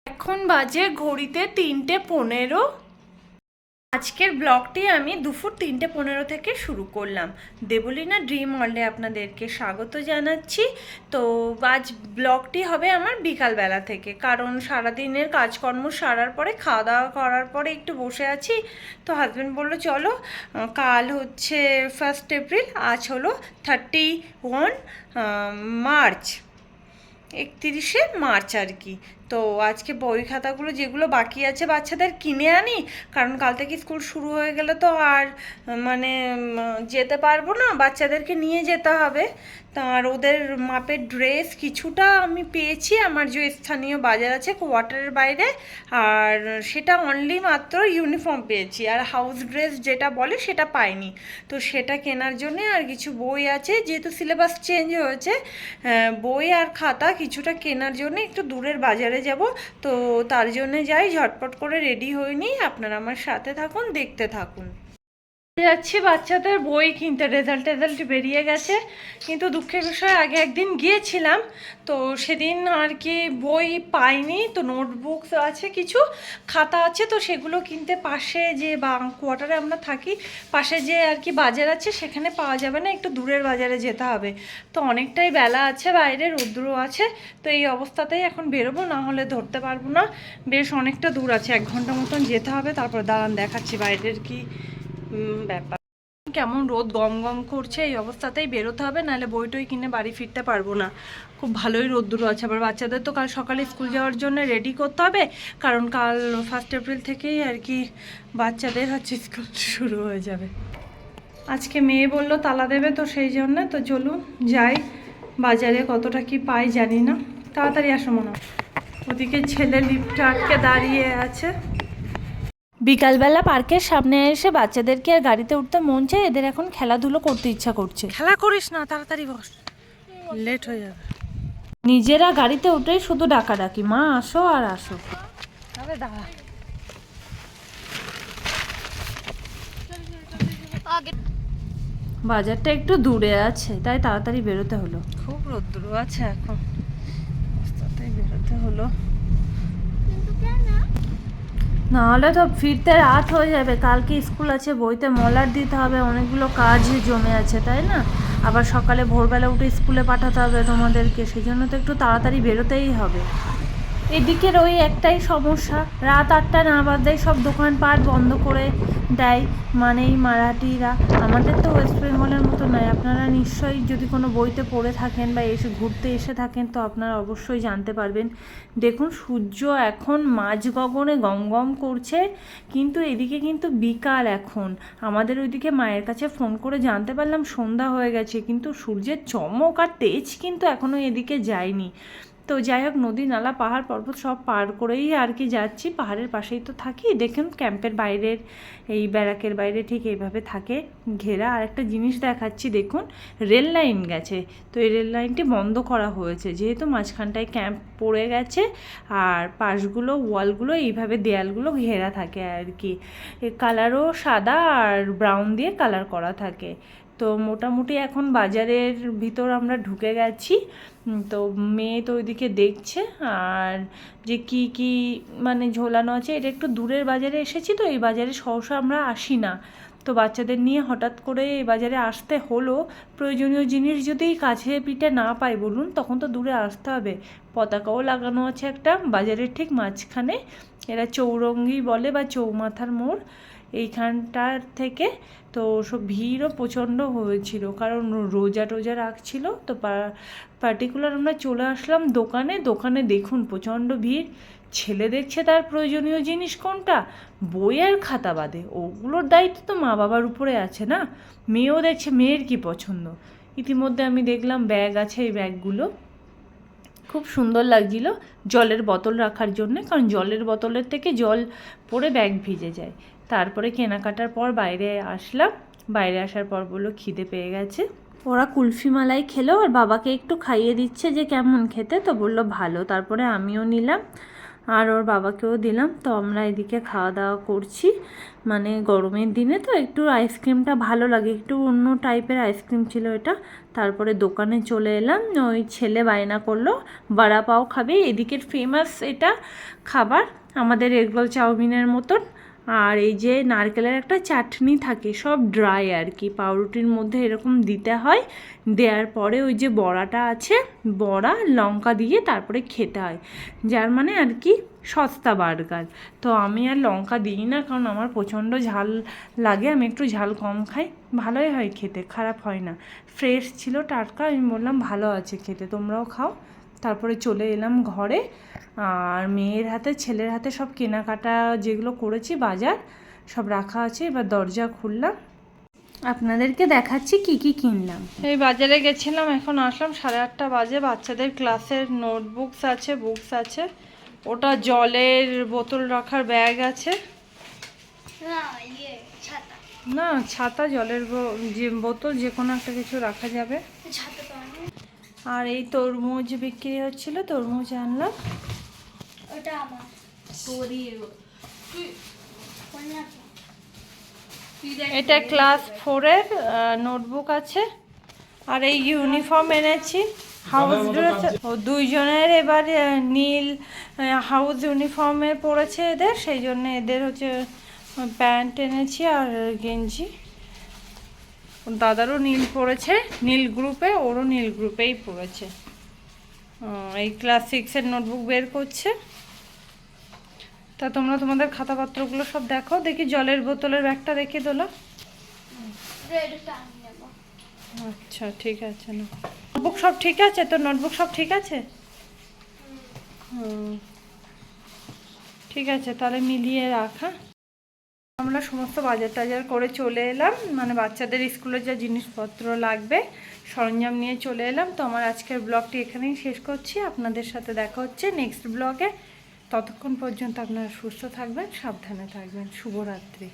এখন বাজে ঘড়িতে 3:15। আজকের ব্লগটি আমি দুপুর 3:15 থেকে শুরু করলাম। দেবলীনা ড্রিম ওয়ার্ল্ডে আপনাদেরকে স্বাগত জানাচ্ছি। তো আজ ব্লগটি হবে আমার বিকালবেলা থেকে, কারণ সারাদিনের কাজকর্ম সারার পরে খাওয়া দাওয়া করার পরে একটু বসে আছি। তো হাজব্যান্ড বললো চলো, কাল হচ্ছে 1 এপ্রিল, আজ হলো 31 মার্চ, 31 মার্চ আর কি। তো আজকে বই খাতাগুলো যেগুলো বাকি আছে বাচ্চাদের কিনে আনি, কারণ কাল থেকে স্কুল শুরু হয়ে গেলে তো আর মানে যেতে পারবো না, বাচ্চাদেরকে নিয়ে যেতে হবে। আর ওদের মাপের ড্রেস কিছুটা আমি পেয়েছি আমার যে স্থানীয় বাজার আছে কোয়ার্টারের বাইরে, আর সেটা অনলি মাত্র ইউনিফর্ম পেয়েছি, আর হাউস ড্রেস যেটা বলে সেটা পাইনি। তো সেটা কেনার জন্যে আর কিছু বই আছে, যেহেতু সিলেবাস চেঞ্জ হয়েছে, বই আর খাতা কিছুটা কেনার জন্য একটু দূরের বাজারে যাব। তো তার জন্য যাই, ঝটপট করে রেডি হয়ে নিই, আপনারা আমার সাথে থাকুন, দেখতে থাকুন। যাচ্ছি বাচ্চাদের বই কিনতে, রেজাল্ট বেরিয়ে গেছে, কিন্তু দুঃখের বিষয় আগে একদিন গিয়েছিলাম, তো সেদিন আর কি বই পাইনি। তো নোটবুক আছে, কিছু খাতা আছে, তো সেগুলো কিনতে পাশে যে কোয়ার্টারে আমরা থাকি পাশে যে আর কি বাজার আছে সেখানে পাওয়া যাবে না, একটু দূরের বাজারে যেতে হবে। তো অনেকটাই বেলা আছে, বাইরে রৌদ্র আছে, তো এই অবস্থাতেই এখন বেরোবো, না হলে ধরতে পারবো না। বেশ অনেকটা দূর আছে, 1 ঘন্টা মতন যেতে হবে। তারপর দাঁড়ান দেখাচ্ছি বাইরের কি ব্যাপার। কেমন রোদ গম গম করছে, এই অবস্থাতেই বেরোতে হবে, নাহলে বই টই কিনে বাড়ি ফিরতে পারবো না। খুব ভালোই রোদ্দুর আছে। আবার বাচ্চাদের তো কাল সকালে স্কুল যাওয়ার জন্য রেডি করতে হবে, কারণ কাল 1 এপ্রিল থেকেই আর কি বাচ্চাদের হচ্ছে স্কুল শুরু হয়ে যাবে। আজকে মেয়ে বললো তালা দেবে, তো সেই জন্য তো চলুন যাই বাজারে, কতটা কি পাই জানি না। তাড়াতাড়ি আসো মনে হয়। ওদিকে ছেলে লিফটে আটকে দাঁড়িয়ে আছে। বিকালবেলা পার্কের সামনে এসে বাচ্চাদেরকে আর গাড়িতে উঠতে মন চায়, এদের এখন খেলাধুলো করতে ইচ্ছা করছে। খেলা করিস না, তাড়াতাড়ি বস, লেট হয়ে যাবে। নিজেরা গাড়িতে উঠেই শুধু ডাকাডাকি, মা আসো আর আসো। তবে দাঁড়া, বাজারটা একটু দূরে আছে, তাই তাড়াতাড়ি বেরোতে হলো। খুব রোদ্দুর আছে এখন, তাই বেরোতে হলো। নাহলে তো ফিরতে রাত হয়ে যাবে, কালকে স্কুল আছে, বইতে মলার দিতে হবে, অনেকগুলো কাজ জমে আছে, তাই না? আবার সকালে ভোরবেলা উঠে স্কুলে পাঠাতে হবে তোমাদেরকে, সেই জন্য তো একটু তাড়াতাড়ি বেরোতেই হবে। এদিকের ওই একটাই সমস্যা, রাত 8টা না বাজতেই সব দোকানপাট বন্ধ করে দেয়, মানে এই মারাঠিরা। আমাদের তো ওয়েস্ট বেঙ্গলের মতো নয়, আপনারা নিশ্চয়ই যদি কোনো বইতে পড়ে থাকেন বা এসে ঘুরতে এসে থাকেন তো আপনারা অবশ্যই জানতে পারবেন। দেখুন সূর্য এখন মাঝ গগনে গম গম করছে, কিন্তু এদিকে কিন্তু বিকাল এখন। আমাদের ওইদিকে মায়ের কাছে ফোন করে জানতে পারলাম সন্ধ্যা হয়ে গেছে, কিন্তু সূর্যের চমক আর তেজ কিন্তু এখনও এদিকে যায়নি। তো যাই হোক, নদী নালা পাহাড় পর্বত সব পার করেই আর কি যাচ্ছি, পাহাড়ের পাশেই তো থাকি। দেখুন ক্যাম্পের বাইরের এই ব্যারাকের বাইরে ঠিক এইভাবে থাকে ঘেরা। আর একটা জিনিস দেখাচ্ছি, দেখুন রেল লাইন গেছে, তো এই রেল লাইনটি বন্ধ করা হয়েছে, যেহেতু মাঝখানটায় ক্যাম্প পড়ে গেছে, আর পাশগুলো ওয়ালগুলো এইভাবে দেয়ালগুলো ঘেরা থাকে আর কি। কালারও সাদা আর ব্রাউন দিয়ে কালার করা থাকে। তো মোটামুটি এখন বাজারের ভিতর আমরা ঢুকে গেছি। তো মেয়ে তো ওইদিকে দেখছে, আর যে কি কি মানে ঝোলানো আছে, এটা একটু দূরের বাজারে এসেছি, তো এই বাজারে সহসা আমরা আসি না। তো বাচ্চাদের নিয়ে হঠাৎ করে এই বাজারে আসতে হলো। প্রয়োজনীয় জিনিস যদি কাছে পিঠে না পাই বলুন, তখন তো দূরে আসতে হবে। পতাকাও লাগানো আছে একটা বাজারের ঠিক মাঝখানে, এরা চৌরঙ্গি বলে বা চৌমাথার মোড় এইখানটার থেকে। তো সব ভিড়ও প্রচণ্ড হয়েছিল, কারণ রোজা টোজা রাখছিল। তো পার্টিকুলার আমরা চলে আসলাম দোকানে দেখুন প্রচণ্ড ভিড়। ছেলে দেখছে তার প্রয়োজনীয় জিনিস কোনটা, বই আর খাতা বাদে, ওগুলোর দায়িত্ব তো মা বাবার উপরে আছে না। মেয়েও দেখছে মেয়ের কি পছন্দ। ইতিমধ্যে আমি দেখলাম ব্যাগ আছে, এই ব্যাগগুলো খুব সুন্দর লাগছিল জলের বোতল রাখার জন্য, কারণ জলের বোতলের থেকে জল পড়ে ব্যাগ ভিজে যায়। তারপরে কেনাকাটার পর বাইরে আসলাম, বাইরে আসার পর বললো খিদে পেয়ে গেছে। ওরা কুলফি মালাই খেলো, আর বাবাকে একটু খাইয়ে দিচ্ছে যে কেমন খেতে, তো বললো ভালো। তারপরে আমিও নিলাম। আর ওর বাবাকেও দিলাম। তো আমরা এদিকে খাওয়া দাওয়া করছি, মানে গরমের দিনে তো একটু আইসক্রিমটা ভালো লাগে, একটু অন্য টাইপের আইসক্রিম ছিল এটা। তারপরে দোকানে চলে এলাম, ওই ছেলে বায়না করলো বড়া পাও খাবে, এদিকের ফেমাস এটা খাবার, আমাদের এগরোল চাউমিনের মতন। আর এই যে নারকেলের একটা চাটনি থাকে, সব ড্রাই আর কি, পাউরুটির মধ্যে এরকম দিতে হয়, দেওয়ার পরে ওই যে বড়াটা আছে, বড়া লঙ্কা দিয়ে তারপরে খেতে হয়, যার মানে আর কি সস্তা বার্গার। তো আমি আর লঙ্কা দিই না, কারণ আমার প্রচণ্ড ঝাল লাগে, আমি একটু ঝাল কম খাই, ভালোই হয় খেতে, খারাপ হয় না, ফ্রেশ ছিল টাটকা, আমি বললাম ভালো আছে খেতে, তোমরাও খাও। তারপরে চলে এলাম ঘরে, আর মেয়ের হাতে ছেলের হাতে সব কেনাকাটা যেগুলো করেছি বাজার সব রাখা আছে, এবার দরজা খুললাম, আপনাদেরকে দেখাচ্ছি কি কি কিনলাম। এই বাজারে গেছিলাম, এখন আসলাম, 8:30 বাজে। বাচ্চাদের ক্লাসের নোটবুকস আছে, বুকস আছে, ওটা জলের বোতল রাখার ব্যাগ আছে, না ছাতা, জলের যে বোতল যে কোনো একটা কিছু রাখা যাবে। আর এই তরমুজ বিক্রি হচ্ছিল, তরমুজ আনলাম। এটা ক্লাস 4-এর নোটবুক আছে। আর এই ইউনিফর্ম এনেছি, হাউস ড্রেস, ও দুইজনের এবার নীল হাউস ইউনিফর্মে পড়েছে এদের, সেই জন্য এদের হচ্ছে প্যান্ট এনেছি আর গেঞ্জি। দাদারও নীল পড়েছে, নীল গ্রুপে, ওরও নীল গ্রুপেই পড়েছে। এই ক্লাস 6-এর নোটবুক বের করছে। তা তোমরা তোমাদের খাতাপত্রগুলো সব দেখো, দেখি জলের বোতলের ব্যাগটা রেখে তোলো। আচ্ছা ঠিক আছে, না নোটবুক সব ঠিক আছে তো, নোটবুক সব ঠিক আছে, ঠিক আছে তাহলে মিলিয়ে রাখা। আমরা সমস্ত বাজার টাজার করে চলে এলাম, মানে বাচ্চাদের স্কুলে যা জিনিসপত্র লাগবে সরঞ্জাম নিয়ে চলে এলাম। তো আমার আজকের ব্লগটি এখানেই শেষ করছি, আপনাদের সাথে দেখা হচ্ছে নেক্সট ব্লগে। ততক্ষণ পর্যন্ত আপনারা সুস্থ থাকবেন, সাবধানে থাকবেন, শুভরাত্রি।